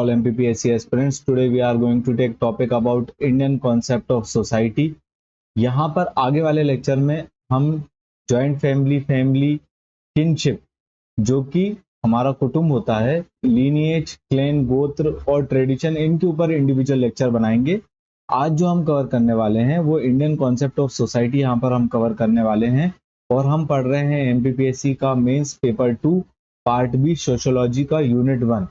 all MPPSC aspirants. Today we are going to take topic about Indian concept of society. यहाँ पर आगे वाले lecture में हम जॉइंट फैमिली, किनशिप, जो कि हमारा कुटुंब होता है, लीनिएज, क्लैन, गोत्र और ट्रेडिशन, इनके ऊपर इंडिविजुअल लेक्चर बनाएंगे। आज जो हम कवर करने वाले हैं वो इंडियन कॉन्सेप्ट ऑफ सोसाइटी यहाँ पर हम कवर करने वाले हैं और हम पढ़ रहे हैं एमपीपीएससी का mains paper 2 part B sociology का unit 1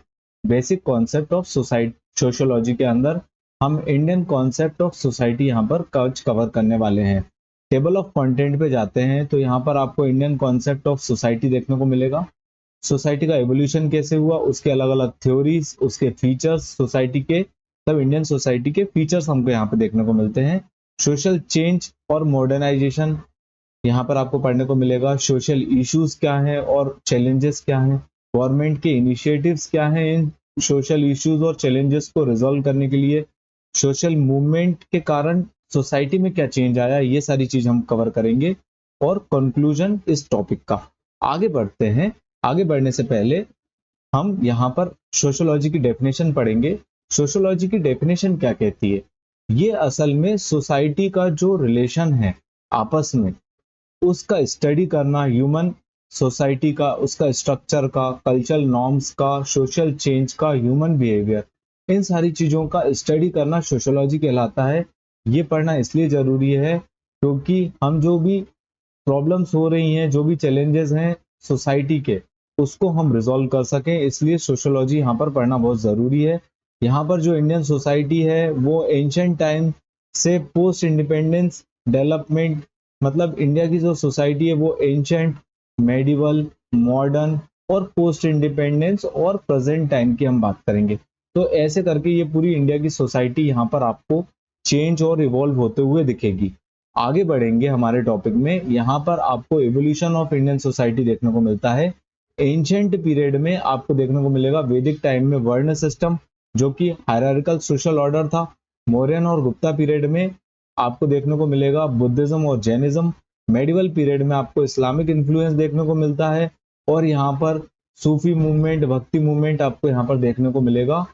basic concept of society. Sociology के अंदर हम इंडियन कॉन्सेप्ट ऑफ सोसाइटी यहाँ पर कवर करने वाले हैं। टेबल ऑफ कंटेंट पे जाते हैं तो यहाँ पर आपको इंडियन कॉन्सेप्ट ऑफ सोसाइटी देखने को मिलेगा। सोसाइटी का एवोल्यूशन कैसे हुआ, उसके अलग अलग थ्योरीज, उसके फीचर्स, सोसाइटी के सब इंडियन सोसाइटी के फीचर्स हमको यहाँ पे देखने को मिलते हैं। सोशल चेंज और मॉडर्नाइजेशन यहाँ पर आपको पढ़ने को मिलेगा। सोशल इश्यूज क्या हैं और चैलेंजेस क्या हैं, गवर्नमेंट के इनिशिएटिव्स क्या हैं इन सोशल इश्यूज और चैलेंजेस को रिजॉल्व करने के लिए, सोशल मूवमेंट के कारण सोसाइटी में क्या चेंज आया, ये सारी चीज हम कवर करेंगे और कंक्लूजन इस टॉपिक का। आगे बढ़ते हैं। आगे बढ़ने से पहले हम यहाँ पर सोशियोलॉजी की डेफिनेशन पढ़ेंगे। सोशियोलॉजी की डेफिनेशन क्या कहती है? ये असल में सोसाइटी का जो रिलेशन है आपस में, उसका स्टडी करना, ह्यूमन सोसाइटी का, उसका स्ट्रक्चर का, कल्चरल नॉर्म्स का, सोशल चेंज का, ह्यूमन बिहेवियर, इन सारी चीजों का स्टडी करना सोशियोलॉजी कहलाता है। ये पढ़ना इसलिए जरूरी है क्योंकि हम जो भी प्रॉब्लम्स हो रही हैं, जो भी चैलेंजेस हैं सोसाइटी के, उसको हम रिजॉल्व कर सकें, इसलिए सोशियोलॉजी यहाँ पर पढ़ना बहुत जरूरी है। यहाँ पर जो इंडियन सोसाइटी है वो एंशिएंट टाइम से पोस्ट इंडिपेंडेंस डेवलपमेंट, मतलब इंडिया की जो सोसाइटी है वो एंशिएंट, मेडिवल, मॉडर्न और पोस्ट इंडिपेंडेंस और प्रेजेंट टाइम की हम बात करेंगे। तो ऐसे करके ये पूरी इंडिया की सोसाइटी यहाँ पर आपको चेंज और इवॉल्व होते हुए दिखेगी। आगे बढ़ेंगे हमारे टॉपिक में। यहाँ पर आपको एवोल्यूशन ऑफ इंडियन सोसाइटी देखने को मिलता है। एंशिएंट पीरियड में आपको देखने को मिलेगा वैदिक टाइम में वर्ण सिस्टम, जो कि हायरार्किकल सोशल ऑर्डर था। मौर्यन और गुप्ता पीरियड में आपको देखने को मिलेगा बुद्धिज्म और जैनिज्म। मेडिवल पीरियड में आपको इस्लामिक इन्फ्लुएंस देखने को मिलता है और यहाँ पर सूफी मूवमेंट, भक्ति मूवमेंट आपको यहाँ पर देखने को मिलेगा,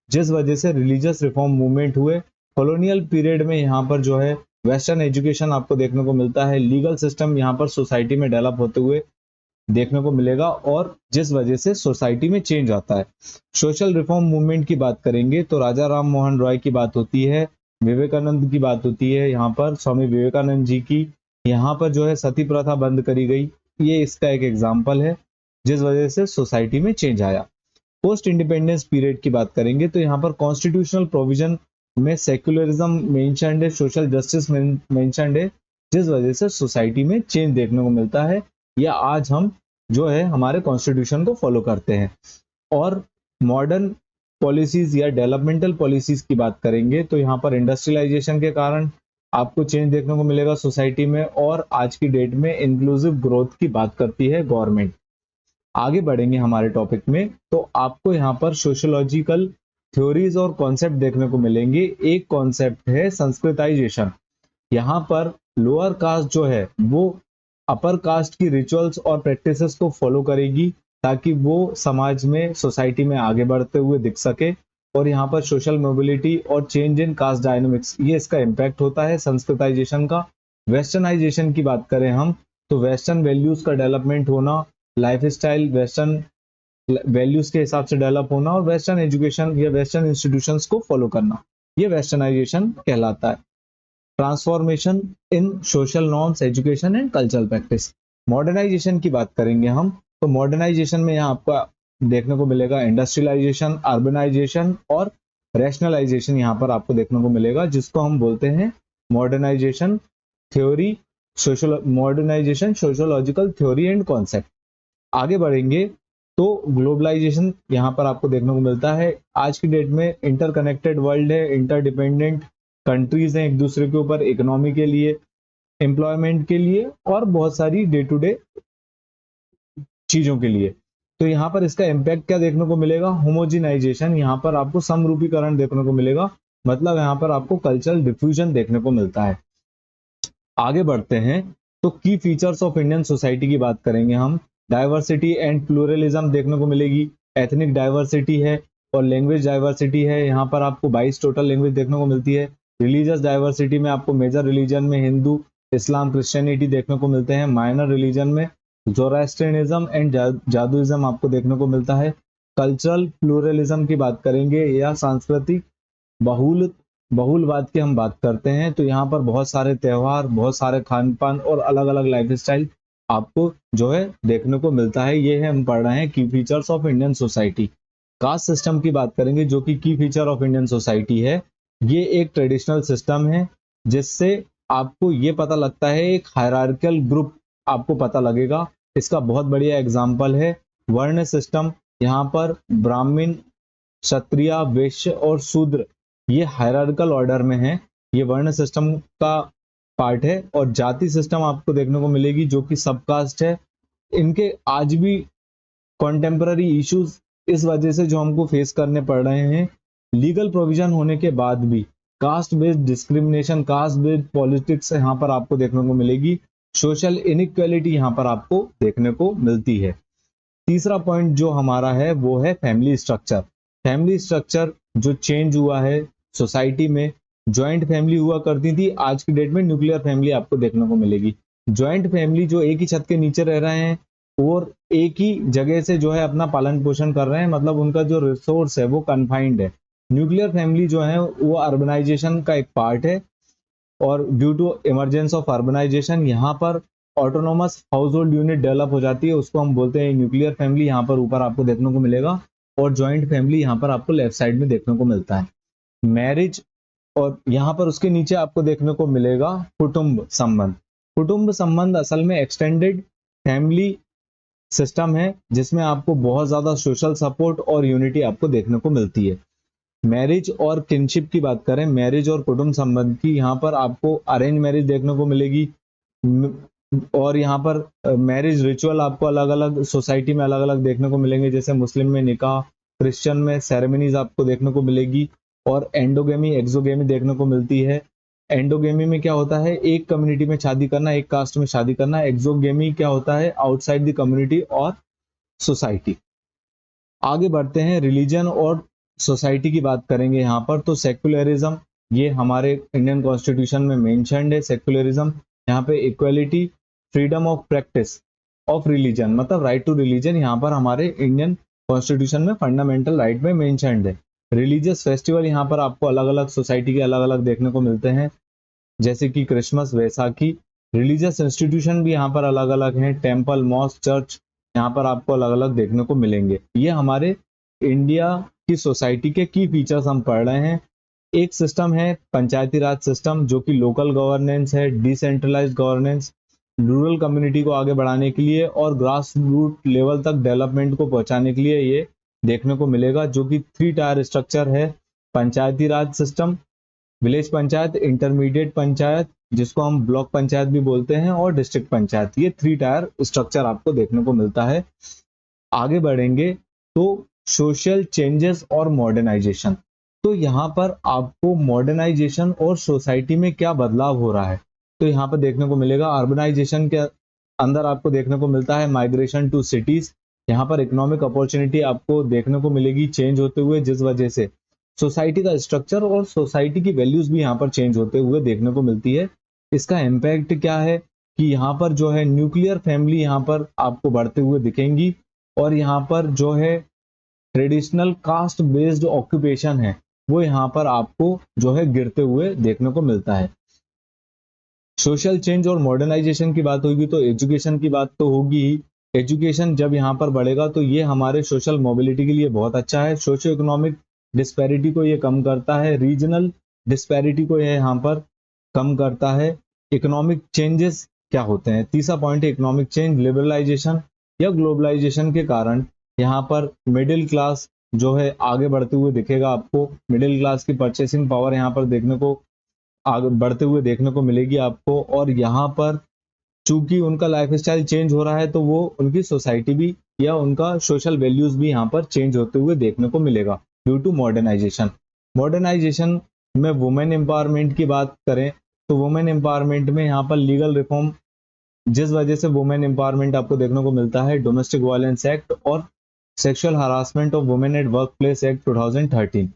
जिस वजह से रिलीजियस रिफॉर्म मूवमेंट हुए। कॉलोनियल पीरियड में यहाँ पर जो है वेस्टर्न एजुकेशन आपको देखने को मिलता है। लीगल सिस्टम यहाँ पर सोसाइटी में डेवलप होते हुए देखने को मिलेगा और जिस वजह से सोसाइटी में चेंज आता है। सोशल रिफॉर्म मूवमेंट की बात करेंगे तो राजा राम मोहन रॉय की बात होती है, विवेकानंद की बात होती है, यहाँ पर स्वामी विवेकानंद जी की। यहाँ पर जो है सती प्रथा बंद करी गई, ये इसका एक एग्जाम्पल है, जिस वजह से सोसाइटी में चेंज आया। पोस्ट इंडिपेंडेंस पीरियड की बात करेंगे तो यहाँ पर कॉन्स्टिट्यूशनल प्रोविजन में सेक्युलरिज्म मेंशन्ड है, सोशल जस्टिस मेंशन्ड है, जिस वजह से सोसाइटी में चेंज देखने को मिलता है, या आज हम जो है हमारे कॉन्स्टिट्यूशन को फॉलो करते हैं। और मॉडर्न पॉलिसीज या डेवलपमेंटल पॉलिसीज की बात करेंगे तो यहाँ पर इंडस्ट्रियलाइजेशन के कारण आपको चेंज देखने को मिलेगा सोसाइटी में, और आज की डेट में इंक्लूसिव ग्रोथ की बात करती है गवर्नमेंट। आगे बढ़ेंगे हमारे टॉपिक में तो आपको यहाँ पर सोशियोलॉजिकल थ्योरीज और कॉन्सेप्ट देखने को मिलेंगे। एक कॉन्सेप्ट है संस्कृताइजेशन। यहाँ पर लोअर कास्ट जो है वो अपर कास्ट की रिचुअल्स और प्रैक्टिसेस को फॉलो करेगी ताकि वो समाज में, सोसाइटी में आगे बढ़ते हुए दिख सके। और यहाँ पर सोशल मोबिलिटी और चेंज इन कास्ट डायनामिक्स, ये इसका इम्पैक्ट होता है संस्कृताइजेशन का। वेस्टर्नाइजेशन की बात करें हम तो वेस्टर्न वैल्यूज का डेवलपमेंट होना, लाइफ स्टाइल वेस्टर्न वैल्यूज के हिसाब से डेवलप होना और वेस्टर्न एजुकेशन या वेस्टर्न इंस्टीट्यूशंस को फॉलो करना, ये वेस्टर्नाइजेशन कहलाता है। Transformation in social norms, education and cultural practice. Modernization की बात करेंगे हम तो मॉडर्नाइजेशन में यहाँ आपको देखने को मिलेगा इंडस्ट्रियलाइजेशन, अर्बनाइजेशन और रैशनलाइजेशन यहाँ पर आपको देखने को मिलेगा, जिसको हम बोलते हैं modernization theory, modernization sociological theory and concept. आगे बढ़ेंगे तो ग्लोबलाइजेशन यहाँ पर आपको देखने को मिलता है। आज की डेट में इंटरकनेक्टेड वर्ल्ड है, इंटरडिपेंडेंट कंट्रीज हैं एक दूसरे के ऊपर, इकोनॉमी के लिए, एम्प्लॉयमेंट के लिए और बहुत सारी डे टू डे चीजों के लिए। तो यहाँ पर इसका इम्पैक्ट क्या देखने को मिलेगा? होमोजिनाइजेशन, यहाँ पर आपको समरूपीकरण देखने को मिलेगा, मतलब यहाँ पर आपको कल्चरल डिफ्यूजन देखने को मिलता है। आगे बढ़ते हैं तो की फीचर्स ऑफ इंडियन सोसाइटी की बात करेंगे हम। डाइवर्सिटी एंड प्लूरलिज्म देखने को मिलेगी, एथनिक डाइवर्सिटी है और लैंग्वेज डाइवर्सिटी है, यहाँ पर आपको 22 टोटल लैंग्वेज देखने को मिलती है। रिलीजियस डाइवर्सिटी में आपको मेजर रिलीजन में हिंदू, इस्लाम, क्रिश्चियनिटी देखने को मिलते हैं। माइनर रिलीजन में ज़ोरास्ट्रियनिज्म एंड जादुइज्म आपको देखने को मिलता है। कल्चरल प्लूरलिज्म की बात करेंगे या सांस्कृतिक बहुल बहुलवाद की हम बात करते हैं तो यहाँ पर बहुत सारे त्योहार, बहुत सारे खान पान और अलग अलग लाइफ स्टाइल आपको जो है देखने को मिलता है। ये है हम पढ़ रहे हैं की features of Indian society. Caste system की बात करेंगे जो कि की फीचर ऑफ इंडियन सोसाइटी है। ये एक ट्रेडिशनल सिस्टम है जिससे आपको ये पता लगता है, एक हायरार्कियल ग्रुप आपको पता लगेगा। इसका बहुत बढ़िया एग्जाम्पल है वर्ण सिस्टम। यहाँ पर ब्राह्मण, क्षत्रिय, वैश्य और शूद्र ये हायरार्किकल ऑर्डर में है, ये वर्ण सिस्टम का पार्ट है। और जाति सिस्टम आपको देखने को मिलेगी जो कि सबकास्ट है। इनके आज भी कॉन्टेम्पररी इश्यूज इस वजह से जो हमको फेस करने पड़ रहे हैं, लीगल प्रोविजन होने के बाद भी caste based discrimination, caste based politics यहाँ पर आपको देखने को मिलेगी। सोशल इनइक्वालिटी यहाँ पर आपको देखने को मिलती है। तीसरा पॉइंट जो हमारा है वो है फैमिली स्ट्रक्चर। फैमिली स्ट्रक्चर जो चेंज हुआ है सोसाइटी में, ज्वाइंट फैमिली हुआ करती थी, आज की डेट में न्यूक्लियर फैमिली आपको देखने को मिलेगी। ज्वाइंट फैमिली जो एक ही छत के नीचे रह रहे हैं और एक ही जगह से जो है अपना पालन पोषण कर रहे हैं, मतलब उनका जो रिसोर्स है वो कन्फाइंड है। न्यूक्लियर फैमिली जो है वो अर्बनाइजेशन का एक पार्ट है और due to emergence of urbanization यहाँ पर autonomous household unit develop हो जाती है, उसको हम बोलते हैं न्यूक्लियर फैमिली। यहाँ पर ऊपर आपको देखने को मिलेगा और ज्वाइंट फैमिली यहाँ पर आपको लेफ्ट साइड में देखने को मिलता है। मैरिज, और यहाँ पर उसके नीचे आपको देखने को मिलेगा कुटुंब संबंध। कुटुंब संबंध असल में एक्सटेंडेड फैमिली सिस्टम है जिसमें आपको बहुत ज्यादा सोशल सपोर्ट और यूनिटी आपको देखने को मिलती है। मैरिज और किनशिप की बात करें, मैरिज और कुटुंब संबंध की, यहाँ पर आपको अरेंज मैरिज देखने को मिलेगी और यहाँ पर मैरिज रिचुअल आपको अलग अलग सोसाइटी में अलग अलग देखने को मिलेंगे। जैसे मुस्लिम में निकाह, क्रिश्चियन में सेरेमनीज आपको देखने को मिलेगी और एंडोगेमी, एक्सोगेमी देखने को मिलती है। एंडोगेमी में क्या होता है, एक कम्युनिटी में शादी करना, एक कास्ट में शादी करना। एक्सोगेमी क्या होता है, आउटसाइड द कम्युनिटी और सोसाइटी। आगे बढ़ते हैं, रिलीजन और सोसाइटी की बात करेंगे यहाँ पर। तो सेक्युलरिज्म, ये हमारे इंडियन कॉन्स्टिट्यूशन में मेंशन्ड है। सेक्युलरिज्म यहाँ पे equality, freedom of practice of religion, मतलब राइट टू रिलीजन यहाँ पर हमारे इंडियन कॉन्स्टिट्यूशन में फंडामेंटल राइट में मेंशन्ड है। रिलीजियस फेस्टिवल यहाँ पर आपको अलग अलग सोसाइटी के अलग अलग देखने को मिलते हैं, जैसे कि क्रिसमस, वैसाखी। रिलीजियस इंस्टीट्यूशन भी यहाँ पर अलग अलग हैं, टेम्पल, मॉस्क, चर्च यहाँ पर आपको अलग अलग देखने को मिलेंगे। ये हमारे इंडिया की सोसाइटी के की फीचर्स हम पढ़ रहे हैं। एक सिस्टम है पंचायती राज सिस्टम जो कि लोकल गवर्नेंस है, डिसेंट्रलाइज्ड गवर्नेंस, रूरल कम्युनिटी को आगे बढ़ाने के लिए और ग्रास रूट लेवल तक डेवलपमेंट को पहुंचाने के लिए ये देखने को मिलेगा, जो कि 3 टायर स्ट्रक्चर है। Panchayati Raj system, village panchayat, intermediate panchayat जिसको हम ब्लॉक पंचायत भी बोलते हैं, और डिस्ट्रिक्ट पंचायत। ये 3 टायर स्ट्रक्चर आपको देखने को मिलता है। आगे बढ़ेंगे तो सोशल चेंजेस और मॉडर्नाइजेशन। तो यहाँ पर आपको मॉडर्नाइजेशन और सोसाइटी में क्या बदलाव हो रहा है तो यहाँ पर देखने को मिलेगा। अर्बनाइजेशन के अंदर आपको देखने को मिलता है माइग्रेशन टू सिटीज। यहाँ पर इकोनॉमिक अपॉर्चुनिटी आपको देखने को मिलेगी चेंज होते हुए, जिस वजह से सोसाइटी का स्ट्रक्चर और सोसाइटी की वैल्यूज भी यहाँ पर चेंज होते हुए देखने को मिलती है। इसका इम्पैक्ट क्या है कि यहाँ पर जो है न्यूक्लियर फैमिली यहाँ पर आपको बढ़ते हुए दिखेंगी और यहाँ पर जो है ट्रेडिशनल कास्ट बेस्ड ऑक्यूपेशन है वो यहाँ पर आपको जो है गिरते हुए देखने को मिलता है। सोशल चेंज और मॉडर्नाइजेशन की बात होगी तो एजुकेशन की बात तो होगी ही। एजुकेशन जब यहाँ पर बढ़ेगा तो ये हमारे सोशल मोबिलिटी के लिए बहुत अच्छा है। सोशो इकोनॉमिक डिस्पैरिटी को ये कम करता है, रीजनल डिस्पैरिटी को ये यहाँ पर कम करता है। इकोनॉमिक चेंजेस क्या होते हैं, तीसरा पॉइंट है इकोनॉमिक चेंज। लिबरलाइजेशन या ग्लोबलाइजेशन के कारण यहाँ पर मिडिल क्लास जो है आगे बढ़ते हुए दिखेगा आपको। मिडिल क्लास की परचेसिंग पावर यहाँ पर देखने को आगे बढ़ते हुए देखने को मिलेगी आपको, और यहाँ पर चूंकि उनका लाइफस्टाइल चेंज हो रहा है तो वो उनकी सोसाइटी भी या उनका सोशल वैल्यूज भी यहाँ पर चेंज होते हुए देखने को मिलेगा ड्यू टू मॉडर्नाइजेशन। मॉडर्नाइजेशन में वुमेन एम्पावरमेंट की बात करें तो वुमेन एम्पावरमेंट में यहाँ पर लीगल रिफॉर्म, जिस वजह से वुमेन एम्पावरमेंट आपको देखने को मिलता है, डोमेस्टिक वायलेंस एक्ट और sexual harassment of women at work place act 2013,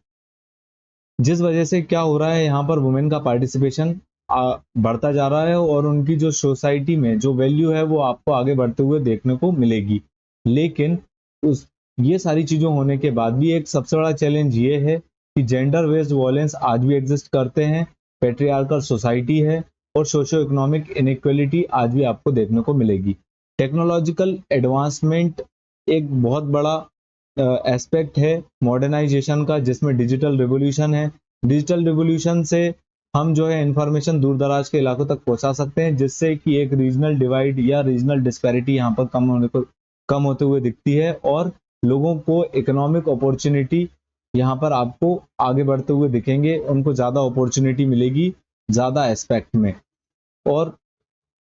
जिस वजह से क्या हो रहा है यहाँ पर वुमेन का पार्टिसिपेशन बढ़ता जा रहा है और उनकी जो सोसाइटी में जो वैल्यू है वो आपको आगे बढ़ते हुए देखने को मिलेगी। लेकिन उस ये सारी चीजें होने के बाद भी एक सबसे बड़ा चैलेंज ये है कि जेंडर बेस्ड वायलेंस आज भी एग्जिस्ट करते हैं, पेट्रियार्कल सोसाइटी है और सोशो इकोनॉमिक इनइक्वालिटी आज भी आपको देखने को मिलेगी। टेक्नोलॉजिकल एडवांसमेंट एक बहुत बड़ा एस्पेक्ट है मॉडर्नाइजेशन का, जिसमें डिजिटल रिवॉल्यूशन है। डिजिटल रिवॉल्यूशन से हम जो है इंफॉर्मेशन दूर दराज के इलाकों तक पहुंचा सकते हैं, जिससे कि एक रीजनल डिवाइड या रीजनल डिस्पैरिटी यहाँ पर कम होते हुए दिखती है और लोगों को इकोनॉमिक अपॉर्चुनिटी यहाँ पर आपको आगे बढ़ते हुए दिखेंगे, उनको ज़्यादा अपॉर्चुनिटी मिलेगी ज़्यादा एस्पेक्ट में। और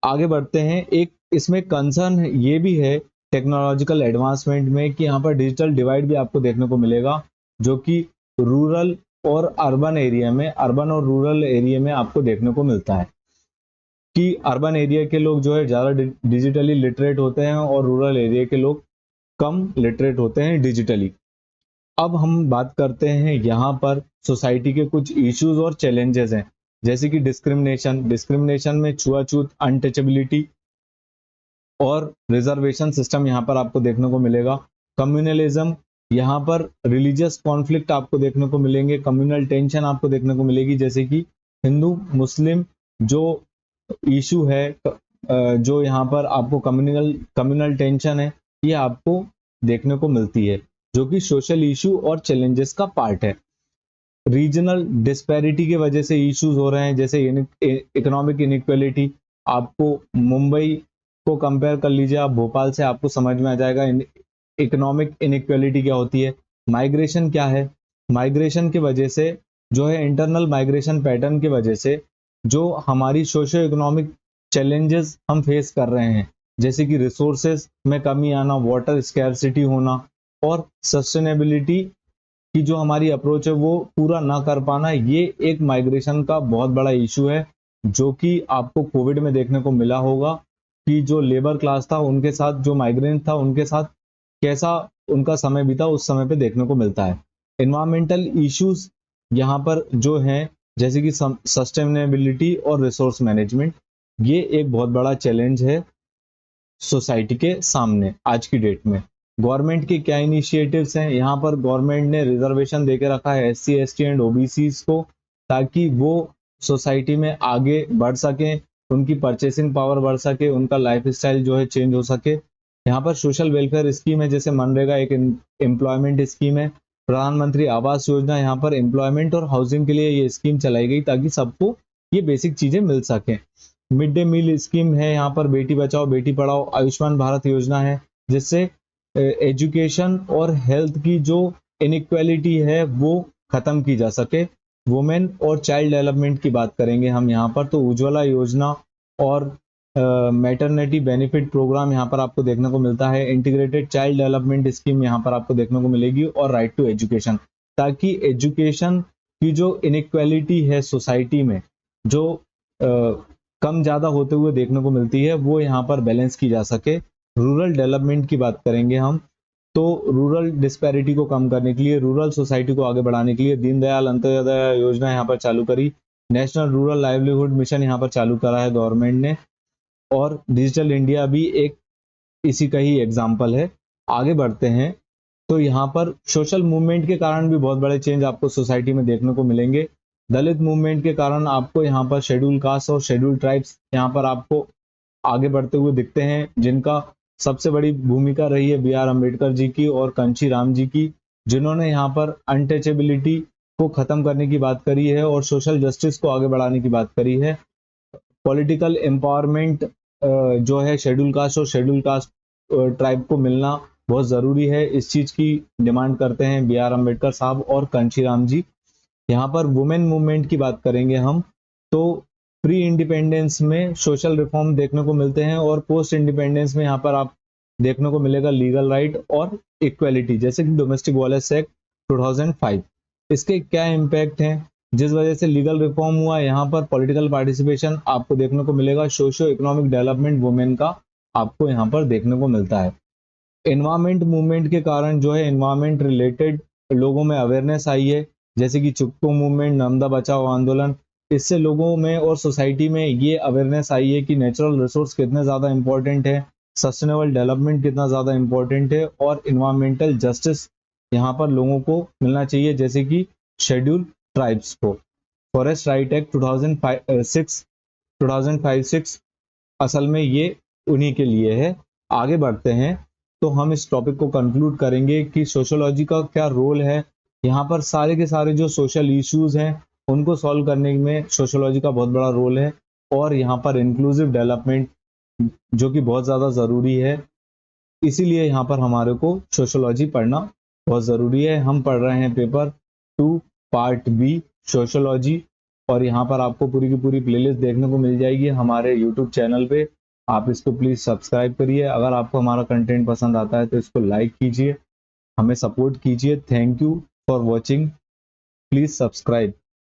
आगे बढ़ते हैं, एक इसमें कंसर्न ये भी है टेक्नोलॉजिकल एडवांसमेंट में कि यहाँ पर डिजिटल डिवाइड भी आपको देखने को मिलेगा, जो कि रूरल और अर्बन एरिया में, अर्बन और रूरल एरिया में आपको देखने को मिलता है कि अर्बन एरिया के लोग जो है ज़्यादा डिजिटली लिटरेट होते हैं और रूरल एरिया के लोग कम लिटरेट होते हैं डिजिटली। अब हम बात करते हैं यहाँ पर सोसाइटी के कुछ इश्यूज और चैलेंजेस हैं, जैसे कि डिस्क्रिमिनेशन में छुआछूत, अनटचेबिलिटी और रिजर्वेशन सिस्टम यहाँ पर आपको देखने को मिलेगा। कम्युनलिज्म, यहाँ पर रिलीजियस कॉन्फ्लिक्ट आपको देखने को मिलेंगे, कम्युनल टेंशन आपको देखने को मिलेगी, जैसे कि हिंदू मुस्लिम जो इशू है, जो यहाँ पर आपको कम्युनल टेंशन है, ये आपको देखने को मिलती है, जो कि सोशल इशू और चैलेंजेस का पार्ट है। रीजनल डिस्पैरिटी की वजह से इश्यूज हो रहे हैं, जैसे इकोनॉमिक इनइक्वालिटी। आपको मुंबई को कंपेयर कर लीजिए आप भोपाल से, आपको समझ में आ जाएगा इकोनॉमिक इनइक्वालिटी क्या होती है। माइग्रेशन क्या है, माइग्रेशन की वजह से जो है इंटरनल माइग्रेशन पैटर्न की वजह से जो हमारी सोशो इकोनॉमिक चैलेंजेस हम फेस कर रहे हैं, जैसे कि रिसोर्सेज में कमी आना, वाटर स्कैरसिटी होना और सस्टेनेबिलिटी कि जो हमारी अप्रोच है वो पूरा ना कर पाना, ये एक माइग्रेशन का बहुत बड़ा इशू है, जो कि आपको कोविड में देखने को मिला होगा कि जो लेबर क्लास था उनके साथ, जो माइग्रेंट था उनके साथ कैसा उनका समय बीता, उस समय पे देखने को मिलता है। इन्वायरमेंटल इश्यूज यहाँ पर जो हैं, जैसे कि सस्टेनेबिलिटी और रिसोर्स मैनेजमेंट, ये एक बहुत बड़ा चैलेंज है सोसाइटी के सामने आज की डेट में। गवर्नमेंट के क्या इनिशिएटिव्स हैं, यहाँ पर गवर्नमेंट ने रिजर्वेशन देके रखा है SC ST एंड OBCs को, ताकि वो सोसाइटी में आगे बढ़ सकें, उनकी परचेसिंग पावर बढ़ सके, उनका लाइफ स्टाइल जो है चेंज हो सके। यहाँ पर सोशल वेलफेयर स्कीम है, जैसे मनरेगा एक एम्प्लॉयमेंट स्कीम है, प्रधानमंत्री आवास योजना, यहाँ पर एम्प्लॉयमेंट और हाउसिंग के लिए ये स्कीम चलाई गई ताकि सबको ये बेसिक चीजें मिल सकें। मिड डे मील स्कीम है, यहाँ पर बेटी बचाओ बेटी पढ़ाओ, आयुष्मान भारत योजना है, जिससे एजुकेशन और हेल्थ की जो इनइक्वालिटी है वो खत्म की जा सके। वुमेन और चाइल्ड डेवलपमेंट की बात करेंगे हम यहाँ पर, तो उज्ज्वला योजना और मैटरनिटी बेनिफिट प्रोग्राम यहाँ पर आपको देखने को मिलता है। इंटीग्रेटेड चाइल्ड डेवलपमेंट स्कीम यहाँ पर आपको देखने को मिलेगी और राइट टू एजुकेशन, ताकि एजुकेशन की जो इनइक्वालिटी है सोसाइटी में, जो कम ज्यादा होते हुए देखने को मिलती है, वो यहाँ पर बैलेंस की जा सके। रूरल डेवलपमेंट की बात करेंगे हम, तो रूरल डिस्पैरिटी को कम करने के लिए, रूरल सोसाइटी को आगे बढ़ाने के लिए दीनदयाल अंत्योदय योजना यहाँ पर चालू करी, नेशनल रूरल लाइवलीहुड मिशन यहाँ पर चालू करा है गवर्नमेंट ने, और डिजिटल इंडिया भी एक इसी का ही एग्जाम्पल है। आगे बढ़ते हैं, तो यहाँ पर सोशल मूवमेंट के कारण भी बहुत बड़े चेंज आपको सोसाइटी में देखने को मिलेंगे। दलित मूवमेंट के कारण आपको यहाँ पर शेड्यूल कास्ट और शेड्यूल ट्राइब्स यहाँ पर आपको आगे बढ़ते हुए दिखते हैं, जिनका सबसे बड़ी भूमिका रही है BR अम्बेडकर जी की और कंची राम जी की, जिन्होंने यहाँ पर अनटचेबिलिटी को खत्म करने की बात करी है और सोशल जस्टिस को आगे बढ़ाने की बात करी है। पॉलिटिकल एम्पावरमेंट जो है शेड्यूल कास्ट और शेड्यूल कास्ट ट्राइब को मिलना बहुत ज़रूरी है, इस चीज़ की डिमांड करते हैं BR अम्बेडकर साहब और कंची राम जी। यहाँ पर वुमेन मूवमेंट की बात करेंगे हम, तो प्री इंडिपेंडेंस में सोशल रिफॉर्म देखने को मिलते हैं और पोस्ट इंडिपेंडेंस में यहाँ पर आप देखने को मिलेगा लीगल राइट और इक्वेलिटी, जैसे कि डोमेस्टिक वायलेंस एक्ट 2005। इसके क्या इम्पैक्ट हैं, जिस वजह से लीगल रिफॉर्म हुआ, यहाँ पर पॉलिटिकल पार्टिसिपेशन आपको देखने को मिलेगा, सोशियो इकोनॉमिक डेवलपमेंट वुमेन का आपको यहाँ पर देखने को मिलता है। एनवायरमेंट मूवमेंट के कारण जो है एनवायरमेंट रिलेटेड लोगों में अवेयरनेस आई है, जैसे कि चिपको मूवमेंट, नर्मदा बचाओ आंदोलन। इससे लोगों में और सोसाइटी में ये अवेयरनेस आई है कि नेचुरल रिसोर्स कितने ज़्यादा इंपॉर्टेंट है, सस्टेनेबल डेवलपमेंट कितना ज़्यादा इंपॉर्टेंट है, और इन्वायरमेंटल जस्टिस यहाँ पर लोगों को मिलना चाहिए, जैसे कि शेड्यूल ट्राइब्स को। फॉरेस्ट राइट एक्ट 2005-6 असल में ये उन्हीं के लिए है। आगे बढ़ते हैं तो हम इस टॉपिक को कंक्लूड करेंगे कि सोशियोलॉजी का क्या रोल है। यहाँ पर सारे के सारे जो सोशल इश्यूज हैं उनको सॉल्व करने में सोशियोलॉजी का बहुत बड़ा रोल है, और यहाँ पर इंक्लूसिव डेवलपमेंट जो कि बहुत ज़्यादा ज़रूरी है, इसीलिए यहाँ पर हमारे को सोशियोलॉजी पढ़ना बहुत ज़रूरी है। हम पढ़ रहे हैं पेपर 2 पार्ट बी सोशियोलॉजी, और यहाँ पर आपको पूरी की पूरी प्लेलिस्ट देखने को मिल जाएगी हमारे यूट्यूब चैनल पे। आप इसको प्लीज़ सब्सक्राइब करिए। अगर आपको हमारा कंटेंट पसंद आता है तो इसको लाइक कीजिए, हमें सपोर्ट कीजिए। Thank you for watching, please subscribe.